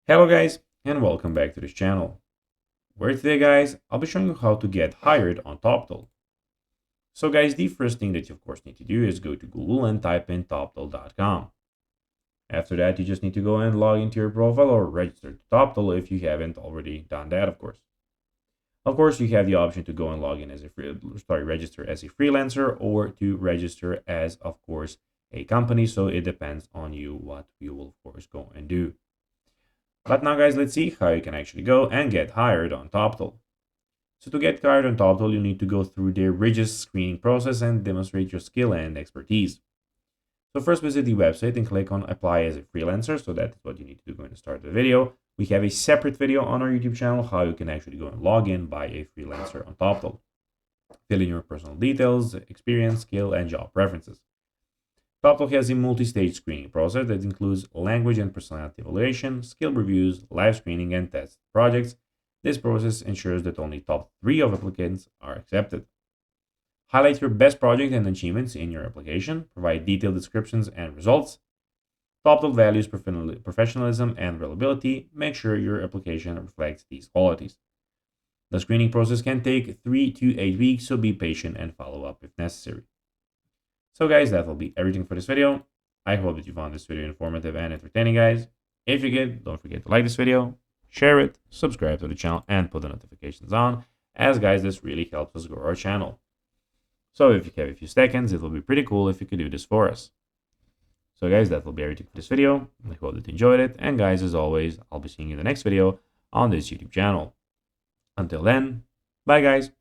Hello guys, and welcome back to this channel, where today guys, I'll be showing you how to get hired on Toptal. So guys, the first thing that you of course need to do is go to Google and type in toptal.com. After that, you just need to go and log into your profile or register to Toptal if you haven't already done that, of course. Of course, you have the option to go and log in as register as a freelancer or to register as, of course, a company. So it depends on you what you will, of course, go and do. But now guys, let's see how you can actually go and get hired on Toptal. So to get hired on Toptal, you need to go through their rigorous screening process and demonstrate your skill and expertise. So first visit the website and click on apply as a freelancer. So that's what you need to do going to start the video. We have a separate video on our YouTube channel, how you can actually go and log in by a freelancer on Toptal. Fill in your personal details, experience, skill, and job preferences. Toptal has a multi-stage screening process that includes language and personality evaluation, skill reviews, live screening, and test projects. This process ensures that only top 3 of applicants are accepted. Highlight your best project and achievements in your application. Provide detailed descriptions and results. Toptal values professionalism and reliability. Make sure your application reflects these qualities. The screening process can take 3 to 8 weeks, so be patient and follow up if necessary. So guys, that will be everything for this video. I hope that you found this video informative and entertaining, guys. If you did, don't forget to like this video, share it, subscribe to the channel, and put the notifications on, as guys, this really helps us grow our channel. So if you have a few seconds, it will be pretty cool if you could do this for us. So guys, that will be everything for this video. I hope that you enjoyed it. And guys, as always, I'll be seeing you in the next video on this YouTube channel. Until then, bye guys.